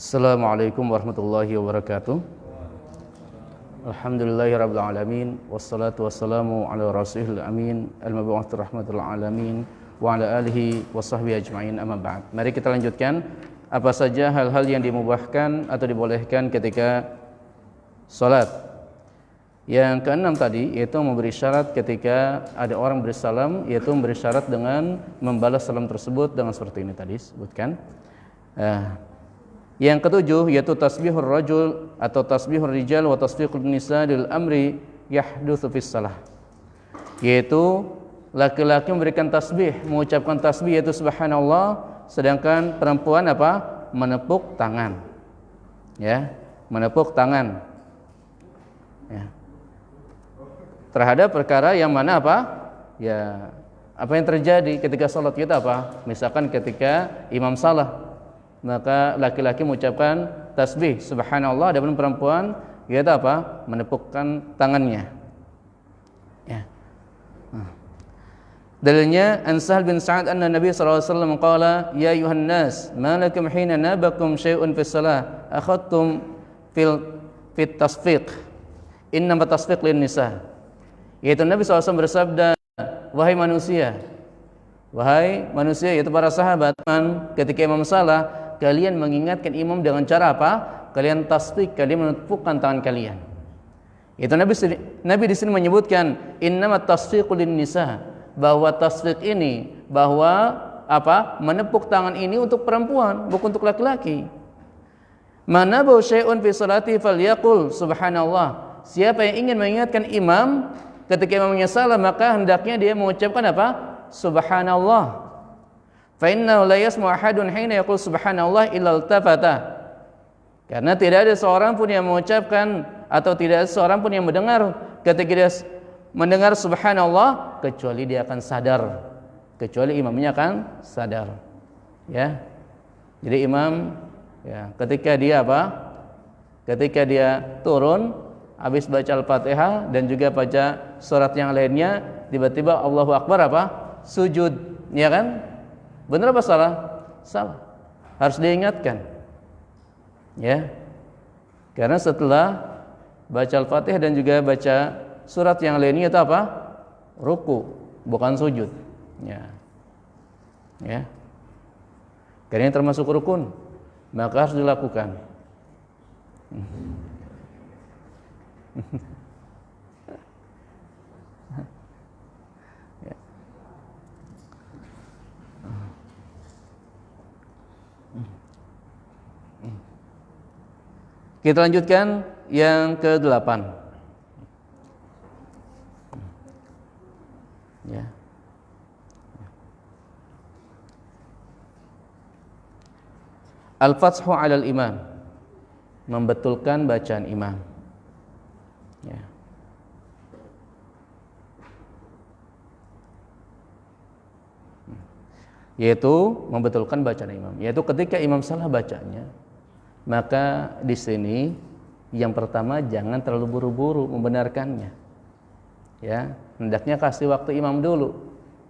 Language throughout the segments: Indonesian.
Assalamualaikum warahmatullahi wabarakatuh. Alhamdulillahirabbil alamin wassalatu wassalamu ala rasulil amin al-mab'uts rahmatul alamin wa ala alihi washabbihi ajmain amma ba'd. Mari kita lanjutkan apa saja hal-hal yang dimubahkan atau dibolehkan ketika salat. Yang keenam tadi yaitu memberi syarat ketika ada orang beri salam, yaitu memberi syarat dengan membalas salam tersebut dengan seperti ini tadi sebutkan. Yang ketujuh yaitu tasbihur rajul atau tasbihur rijal wa tasbihul nisa lil amri yahdutsu fis salah. Yaitu laki-laki memberikan tasbih, mengucapkan tasbih yaitu subhanallah, sedangkan perempuan apa? Menepuk tangan. Ya, menepuk tangan. Ya. Terhadap perkara yang mana apa? Ya, apa yang terjadi ketika salat kita apa? Misalkan ketika imam salah, maka laki-laki mengucapkan tasbih subhanallah, dan perempuan yaitu apa? Menepukkan tangannya. Ya. Dalilnya an Sahal bin Sa'ad anna Nabi sallallahu alaihi wasallam qala ya ayuhan nas ma lakum hina nabakum syai'un fis salah akhadtum fit tasfiq innama tasfiq lin nisa. Yaitu Nabi sallallahu alaihi wasallam bersabda, wahai manusia yaitu para sahabat, ketika imam salah kalian mengingatkan imam dengan cara apa? Kalian tasbih, kalian menepukkan tangan kalian. Itu Nabi di sini menyebutkan innamat tasfiqu lin nisa, bahwa tasfiq ini, bahwa apa? Menepuk tangan ini untuk perempuan, bukan untuk laki-laki. Mana bau syai'un fi salati falyaqul subhanallah. Siapa yang ingin mengingatkan imam ketika imamnya salah, maka hendaknya dia mengucapkan apa? Subhanallah. Fa innahu la yasma'u ahadun hina yaqul subhanallah illa iltafata. Karena tidak ada seorang pun yang mengucapkan atau tidak ada seorang pun yang mendengar ketika dia mendengar subhanallah kecuali dia akan sadar, kecuali imamnya akan sadar. Ya. Jadi imam ya, ketika dia apa? Ketika dia turun habis baca Al-Fatihah dan juga baca surat yang lainnya, tiba-tiba Allahu Akbar apa? Sujud, ya kan? Benar apa salah? Salah. Harus diingatkan. Ya. Karena setelah baca Al-Fatihah dan juga baca surat yang lainnya itu apa? Ruku, bukan sujud. Ya. Ya. Karena ini termasuk rukun, maka harus dilakukan. Kita lanjutkan yang ke-8. Ya. Al-fathu 'alal imam, membetulkan bacaan imam. Ya. Yaitu membetulkan bacaan imam, yaitu ketika imam salah bacanya, maka di sini yang pertama jangan terlalu buru-buru membenarkannya. Ya, hendaknya kasih waktu imam dulu.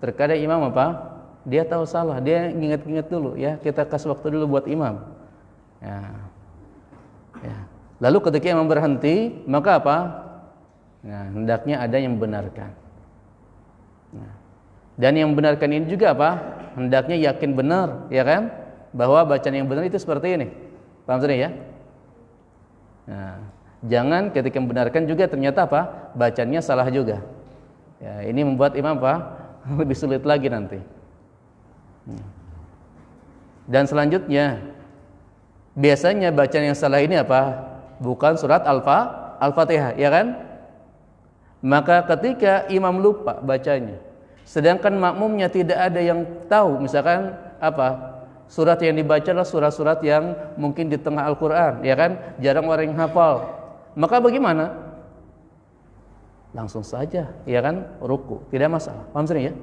Terkadang imam apa? Dia tahu salah, dia ingat-ingat dulu, ya, kita kasih waktu dulu buat imam. Ya. Ya. Lalu ketika imam berhenti, maka apa? Nah, hendaknya ada yang membenarkan. Nah. Dan yang membenarkan ini juga apa? Hendaknya yakin benar, ya kan? Bahwa bacaan yang benar itu seperti ini. Paham sudah ya? Nah, jangan ketika membenarkan juga ternyata apa? Bacanya salah juga. Ya, ini membuat imam apa? Lebih sulit lagi nanti. Dan selanjutnya, biasanya bacaan yang salah ini apa? Bukan surat Al-Fatihah, ya kan? Maka ketika imam lupa bacanya, sedangkan makmumnya tidak ada yang tahu, misalkan apa? Surat yang dibaca adalah surat-surat yang mungkin di tengah Al-Quran, ya kan? Jarang orang yang hafal. Maka bagaimana? Langsung saja, ya kan? Ruku, tidak masalah. Paham sini ya?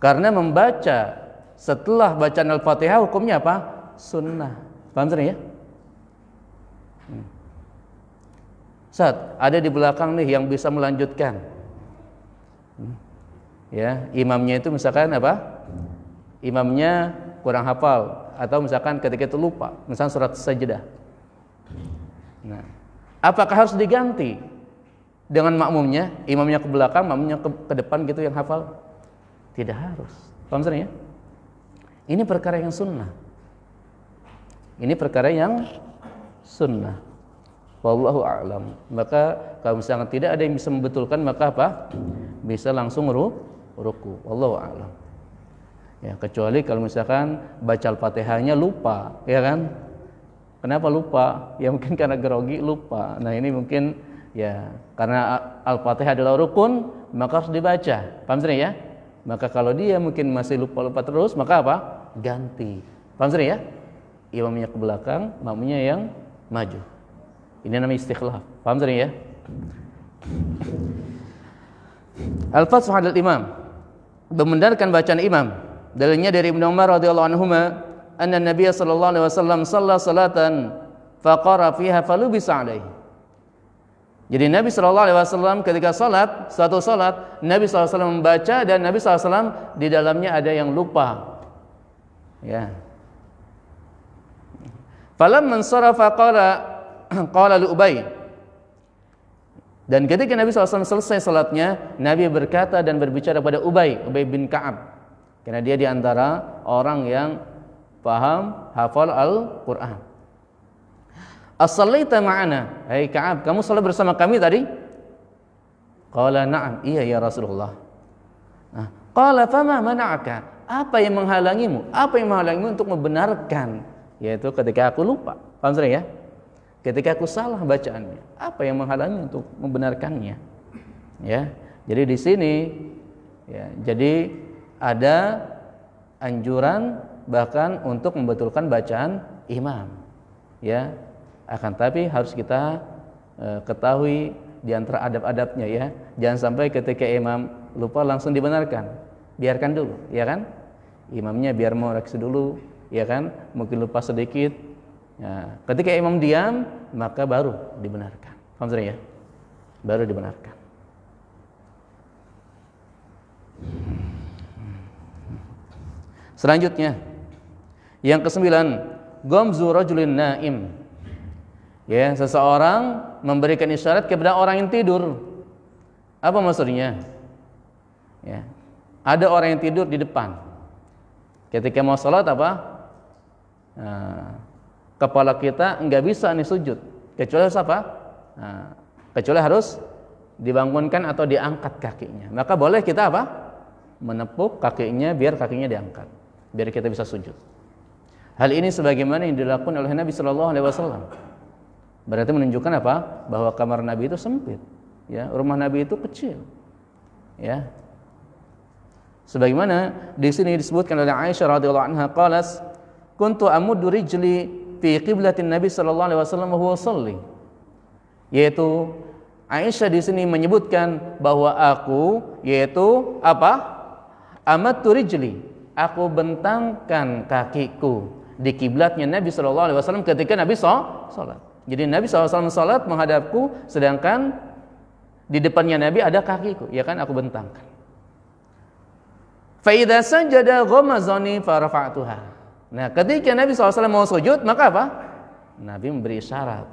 Karena membaca setelah bacaan Al-Fatihah hukumnya apa? Sunnah. Paham sini ya? Ustaz, ada di belakang nih yang bisa melanjutkan. Ya, imamnya itu misalkan apa? Imamnya kurang hafal, atau misalkan ketika itu lupa, misalkan surat Sajdah. Nah, apakah harus diganti dengan makmumnya, imamnya ke belakang, makmumnya ke depan gitu yang hafal? Tidak harus. Paham ya? Ini perkara yang sunnah. Ini perkara yang sunnah. Wallahu a'lam. Maka kalau misalkan tidak ada yang bisa membetulkan, maka apa? Bisa langsung ruku. Wallahu a'lam. Ya, kecuali kalau misalkan baca Al-Fatihahnya lupa, ya kan? Kenapa lupa? Ya mungkin karena grogi lupa. Nah, ini mungkin ya karena Al-Fatihah adalah rukun, maka harus dibaca. Paham ya? Maka kalau dia mungkin masih lupa-lupa terus, maka apa? Ganti. Paham ya? Imamnya ke belakang, makmumnya yang maju. Ini namanya istikhlaf. Paham ya? Al-Fath hadal imam, membenarkan bacaan imam. Dalilnya dari Ibnu Umar radhiyallahu anhuma, anna Nabiy sallallahu alaihi wasallam shalla salatan faqara fiha falubisa alaihi. Jadi Nabi sallallahu alaihi wasallam ketika salat, suatu salat, Nabi sallallahu alaihi wasallam membaca dan Nabi sallallahu alaihi wasallam di dalamnya ada yang lupa. Ya. Falamman sarafa qala li Ubay. Dan ketika Nabi SAW selesai salatnya, Nabi berkata dan berbicara pada Ubay bin Ka'ab. Karena dia di antara orang yang paham, hafal Al-Quran. As-sallaita ma'ana? Hai Ka'ab, kamu salat bersama kami tadi? Qala na'am, iya ya Rasulullah. Qala fama mana'aka? Apa yang menghalangimu? Apa yang menghalangimu untuk membenarkan? Yaitu ketika aku lupa. Paham ya? Ketika aku salah bacaannya, apa yang menghalangi untuk membenarkannya? Ya. Jadi di sini ya, jadi ada anjuran bahkan untuk membetulkan bacaan imam. Ya. Akan tapi harus kita ketahui di antara adab-adabnya ya. Jangan sampai ketika imam lupa langsung dibenarkan. Biarkan dulu, ya kan? Imamnya biar mau reaksi dulu, ya kan? Mungkin lupa sedikit. Ya, ketika imam diam, maka baru dibenarkan. Paham ya? Baru dibenarkan. Selanjutnya, yang kesembilan, ghamzu rajulin naim. Ya, seseorang memberikan isyarat kepada orang yang tidur. Apa maksudnya? Ya, ada orang yang tidur di depan. Ketika mau sholat apa? Kepala kita enggak bisa nih sujud, kecuali harus apa? Kecuali harus dibangunkan atau diangkat kakinya. Maka boleh kita apa? Menepuk kakinya biar kakinya diangkat, biar kita bisa sujud. Hal ini sebagaimana yang dilakukan oleh Nabi Shallallahu Alaihi Wasallam. Berarti menunjukkan apa? Bahwa kamar Nabi itu sempit, ya, rumah Nabi itu kecil, ya. Sebagaimana di sini disebutkan oleh Aisyah radhiyallahu anha, qalat, kuntu amuddu rijli fi qiblatin Nabi sallallahu alaihi wasallam wa huwa shalli. Yaitu Aisyah di sini menyebutkan bahwa aku yaitu apa? Amattu rijli, aku bentangkan kakiku di kiblatnya Nabi sallallahu alaihi wasallam ketika Nabi salat. Jadi Nabi sallallahu alaihi wasallam salat menghadapku, sedangkan di depannya Nabi ada kakiku, ya kan, aku bentangkan. Fa idza sajada ghamazani fa rafa'tuha. Nah, ketika Nabi SAW mau sujud, maka apa? Nabi memberi isyarat,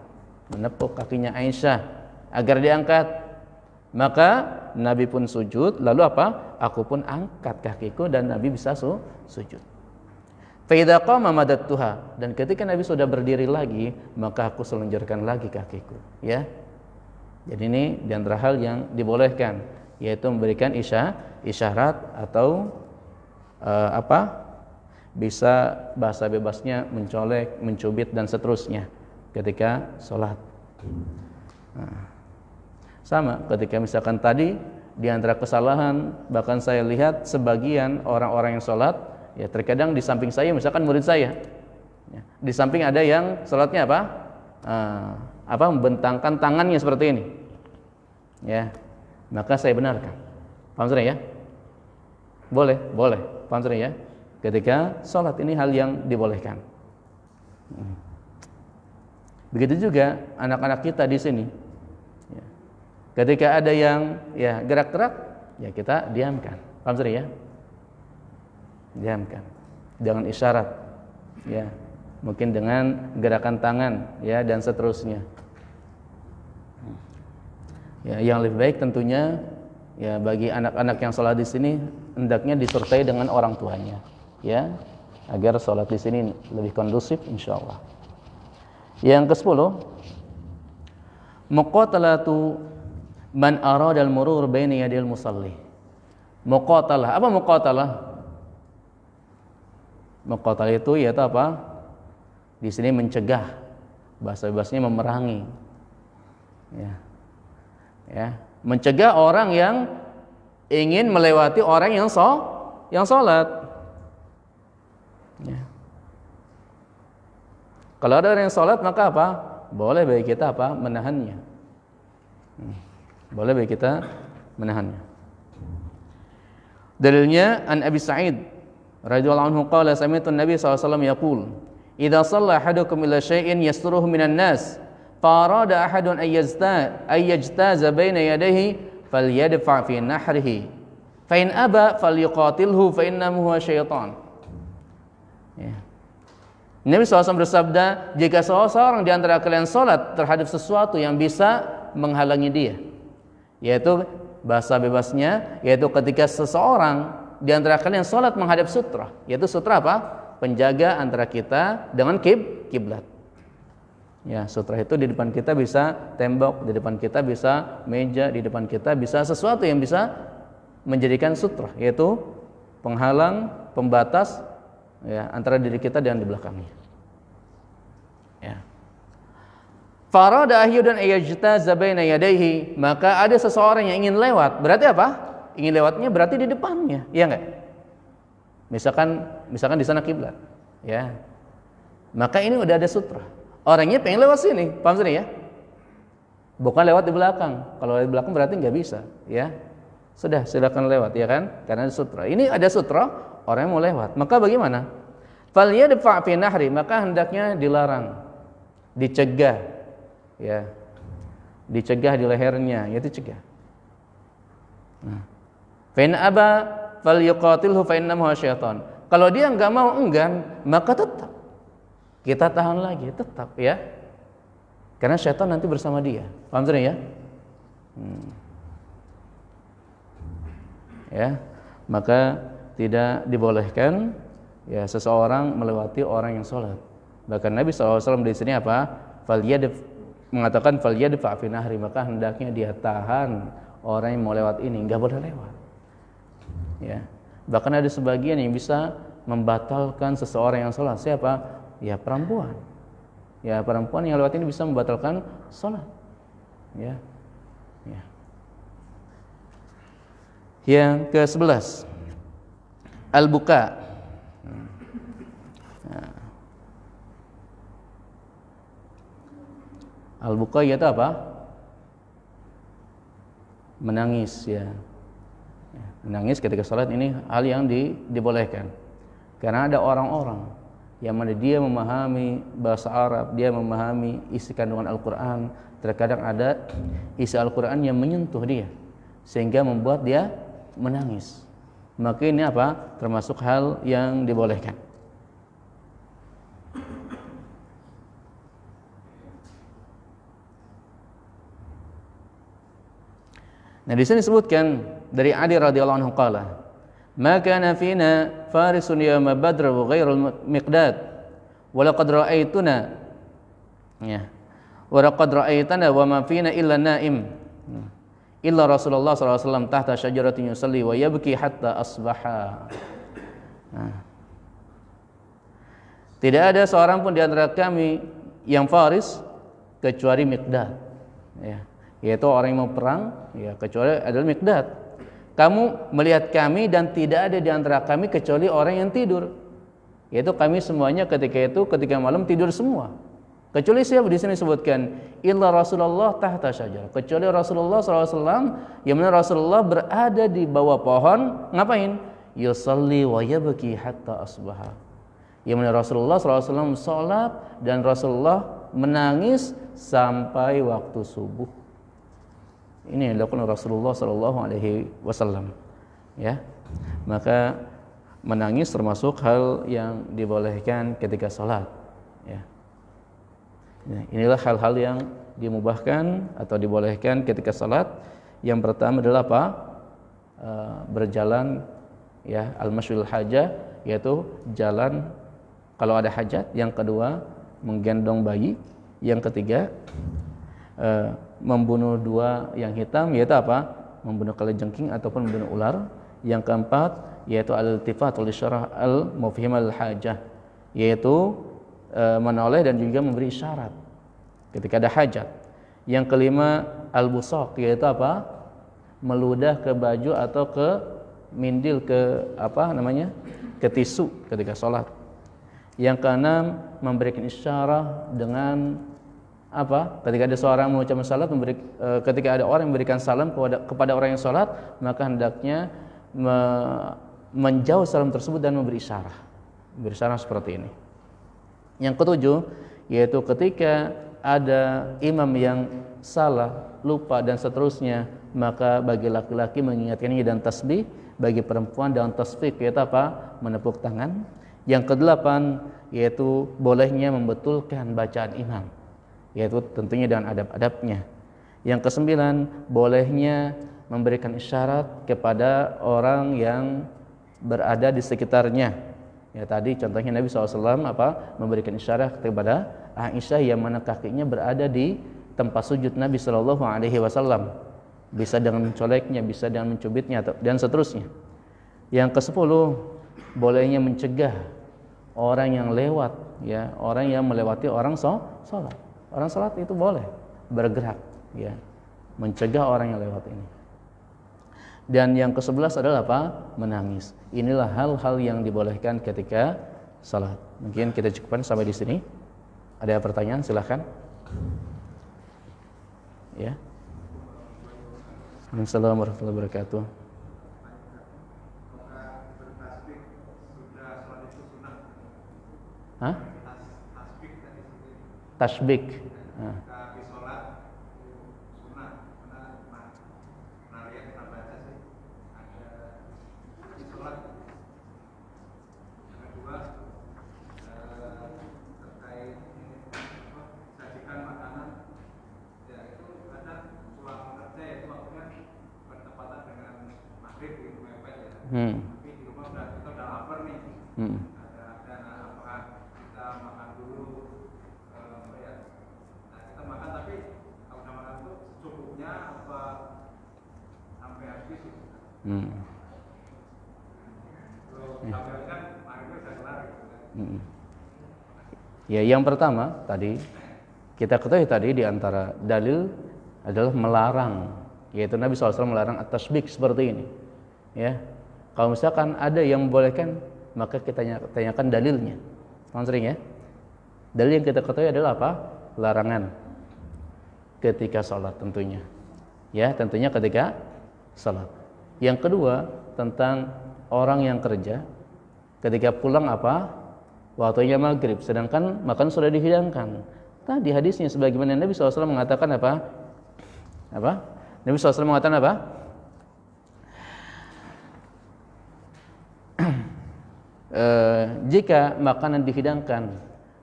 menepuk kakinya Aisyah agar diangkat. Maka Nabi pun sujud, lalu apa? Aku pun angkat kakiku dan Nabi bisa sujud. Fa idza qama madattuha, dan ketika Nabi sudah berdiri lagi, maka aku selenjarkan lagi kakiku, ya. Jadi ini di antara hal yang dibolehkan, yaitu memberikan isyarat atau bisa bahasa bebasnya mencolek, mencubit dan seterusnya ketika sholat. Sama ketika misalkan tadi di antara kesalahan, bahkan saya lihat sebagian orang-orang yang sholat, ya terkadang di samping saya, misalkan murid saya, ya, di samping ada yang sholatnya membentangkan tangannya seperti ini, ya, maka saya benarkan. Paham ya? Boleh, paham ya? Ketika sholat ini hal yang dibolehkan. Begitu juga anak-anak kita di sini. Ya. Ketika ada yang ya gerak-gerak, ya kita diamkan. Paham ya? Diamkan. dengan isyarat, ya, mungkin dengan gerakan tangan, ya, dan seterusnya. Ya, yang lebih baik tentunya, ya, bagi anak-anak yang sholat di sini hendaknya disertai dengan orang tuanya, ya, agar sholat di sini lebih kondusif, insyaallah. Yang ke-10, muqatalatu man arada al-murur baina yadil musalli. Muqatalah, apa muqatalah? Muqatalah itu yaitu apa? Di sini mencegah, bahasa bebasnya memerangi. Ya, mencegah orang yang ingin melewati orang yang sholat. Ya. Kalau ada orang yang sholat, maka apa? Boleh bagi kita apa? Menahannya. Boleh bagi kita menahannya. Dalilnya an Abi Sa'id radhiyallahu anhu qala sami'tu an-nabiy sallallahu alaihi wasallam yaqul idza shalla ahadukum ila syai'in yasturuhu minan nas farada ahadun ayyajtaza baina yadayhi falyadfa fi nahrihi fa in aba falyuqatilhu fa innahu huwa syaitan. Ya. Nabi SAW bersabda, jika seorang di antara kalian salat terhadap sesuatu yang bisa menghalangi dia, yaitu bahasa bebasnya, yaitu ketika seseorang di antara kalian salat menghadap sutra, yaitu sutra apa? Penjaga antara kita dengan kiblat. Ya, sutra itu di depan kita bisa tembok, di depan kita bisa meja, di depan kita bisa sesuatu yang bisa menjadikan sutra, yaitu penghalang, pembatas, ya, antara diri kita dan di belakangnya. Ya. Farada ahyudan ayyajtaza baina yadayhi, maka ada seseorang yang ingin lewat. Berarti apa? Ingin lewatnya berarti di depannya, iya enggak? Misalkan di sana kiblat, ya. Maka ini udah ada sutra. Orangnya pengen lewat sini, paham sini ya? Bukan lewat di belakang. Kalau di belakang berarti nggak bisa, ya. Sudah, silakan lewat, ya kan? Karena ada sutra. Ini ada sutra, orang yang mau lewat. Maka bagaimana? Falyadfa fi nahri, maka hendaknya dilarang, dicegah, ya. Dicegah di lehernya, yaitu cegah. Nah. Fa in aba falyuqatilhu fa innahu syaitan. Kalau dia enggak mau, enggan, maka tetap kita tahan lagi, tetap, ya. Karena syaitan nanti bersama dia. Paham sudah ya? Ya. Maka tidak dibolehkan, ya, seseorang melewati orang yang sholat. Bahkan Nabi SAW di sini apa? Mengatakan falyadfa fi nahri, maka hendaknya dia tahan orang yang mau lewat ini, enggak boleh lewat. Ya. Bahkan ada sebagian yang bisa membatalkan seseorang yang sholat. Siapa? Ya, perempuan. Ya, perempuan yang lewat ini bisa membatalkan sholat. Ya. Ya. Yang ke-11, al-buka. Al-buka itu apa? Menangis, ya. Menangis ketika sholat ini hal yang dibolehkan. Karena ada orang-orang yang mana dia memahami bahasa Arab, dia memahami isi kandungan Al-Quran. Terkadang ada isi Al-Quran yang menyentuh dia sehingga membuat dia menangis. Maka ini apa? Termasuk hal yang dibolehkan. Nah, di sini disebutkan dari Ali radhiyallahu anhu qala, "Ma kana fina farisun yawma badr wa ghairul miqdad wa laqad ra'aytuna." Ya. Wa laqad ra'aytana wa ma fina illa naim. Illa Rasulullah sallallahu alaihi wasallam tahta syajaratin yusalli wa yabki hatta asbaha. Nah. Tidak ada seorang pun di antara kami yang faris kecuali Miqdad. Ya. Yaitu orang yang mau perang, ya, kecuali adalah Miqdad. Kamu melihat kami dan tidak ada di antara kami kecuali orang yang tidur. Yaitu kami semuanya ketika malam tidur semua. Kecuali siapa di sini disebutkan illa Rasulullah tahta syajarah. Kecuali Rasulullah SAW, yang mana Rasulullah berada di bawah pohon, ngapain? Yusalli wa yabki hatta asbaha. Yang mana Rasulullah SAW salat dan Rasulullah menangis sampai waktu subuh. Ini yang dilakukan Rasulullah SAW, ya. Maka menangis termasuk hal yang dibolehkan ketika sholat. Ya. Nah, inilah hal-hal yang dimubahkan atau dibolehkan ketika sholat. Yang pertama adalah apa? Berjalan, ya, al-masyul hajah, yaitu jalan kalau ada hajat. Yang kedua, menggendong bayi. Yang ketiga, membunuh dua yang hitam, yaitu apa? Membunuh kalajengking ataupun membunuh ular. Yang keempat, yaitu al-iltifat wal isyarah al-mufhim al-hajah, yaitu menoleh dan juga memberi isyarat ketika ada hajat. Yang kelima, al-busaq, yaitu apa? Meludah ke baju atau ke mindil, ke ke tisu ketika sholat. Yang keenam, memberikan isyarat dengan apa? Ketika ada seorang mengucapkan salat, ketika ada orang yang memberikan salam kepada orang yang sholat, maka hendaknya menjauh salam tersebut dan memberi isyarat seperti ini. Yang ketujuh, yaitu ketika ada imam yang salah, lupa dan seterusnya, maka bagi laki-laki mengingatkannya dan tasbih, bagi perempuan dengan tasbih, yaitu apa? Menepuk tangan. Yang kedelapan, yaitu bolehnya membetulkan bacaan imam, yaitu tentunya dengan adab-adabnya. Yang kesembilan, bolehnya memberikan isyarat kepada orang yang berada di sekitarnya. Ya, tadi contohnya Nabi SAW memberikan isyarat kepada Aisyah yang mana kakinya berada di tempat sujud Nabi SAW. Bisa dengan mencoleknya, bisa dengan mencubitnya, dan seterusnya. Yang kesepuluh, bolehnya mencegah orang yang lewat, ya, orang yang melewati orang sholat. Orang sholat itu boleh bergerak, ya, mencegah orang yang lewat ini. Dan yang ke-11 adalah apa? Menangis. Inilah hal-hal yang dibolehkan ketika salat. Mungkin kita cukupkan sampai di sini. Ada pertanyaan? Silakan. Ya. Assalamualaikum warahmatullahi wabarakatuh. Hah? Tasbik. Tapi di rumah kita udah lapar nih. Ada apakah kita makan dulu? Nah, kita makan, tapi kalau udah makan itu secukupnya apa sampai habis? Sampai kan akhirnya udah kelar. Ya, yang pertama tadi kita ketahui tadi di antara dalil adalah melarang, yaitu Nabi SAW melarang at-tasbik seperti ini. Ya, kalau misalkan ada yang membolehkan, maka kita tanyakan dalilnya. Paham sering ya? Dalil yang kita ketahui adalah apa? Larangan ketika sholat tentunya. Ya, tentunya ketika sholat. Yang kedua, tentang orang yang kerja ketika pulang apa? Waktunya maghrib, sedangkan makan sudah dihidangkan. Tadi hadisnya sebagaimana Nabi SAW mengatakan apa? Nabi SAW mengatakan apa? Jika makanan dihidangkan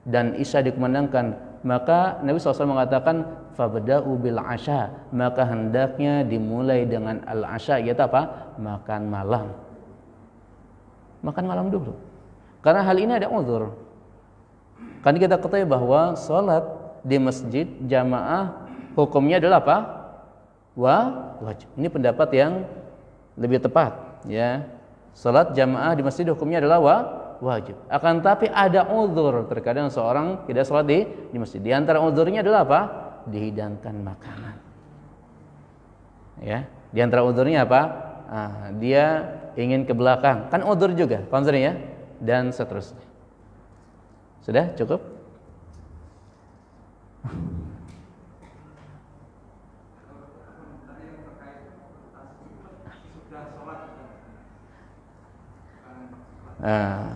dan isya dikumandangkan, maka Nabi SAW mengatakan fabda'u bil asya, maka hendaknya dimulai dengan al asya, yaitu apa? Makan malam. Makan malam dulu. Karena hal ini ada uzur. Kan kita ketahui bahwa salat di masjid jamaah hukumnya adalah apa? Wajib. Ini pendapat yang lebih tepat, ya. Salat jamaah di masjid hukumnya adalah wajib. Akan tapi ada uzur, terkadang seorang tidak salat di masjid. Di antara uzurnya adalah apa? Dihidangkan makanan. Ya, di antara uzurnya apa? Dia ingin ke belakang. Kan uzur juga, paham ya? Dan seterusnya. Sudah cukup?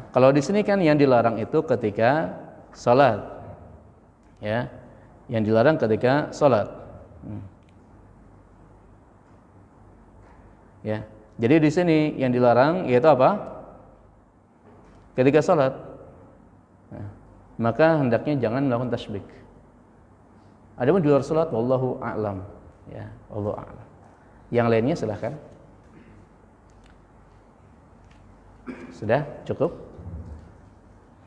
Kalau di sini kan yang dilarang itu ketika salat, ya, yang dilarang ketika salat, ya. Jadi di sini yang dilarang yaitu apa? ketika salat, nah, maka hendaknya jangan melakukan tasbih. Adapun di luar salat, wallahu a'lam. Ya, wallahu a'lam. Yang lainnya silahkan. Sudah cukup?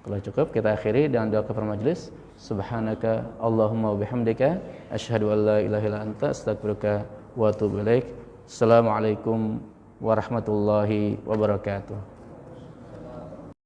Kalau cukup, kita akhiri dengan doa kafaratul majelis. Subhanaka Allahumma wa bihamdika asyhadu an la ilaha illa anta astaghfiruka wa atubu ilaik. Assalamualaikum warahmatullahi wabarakatuh.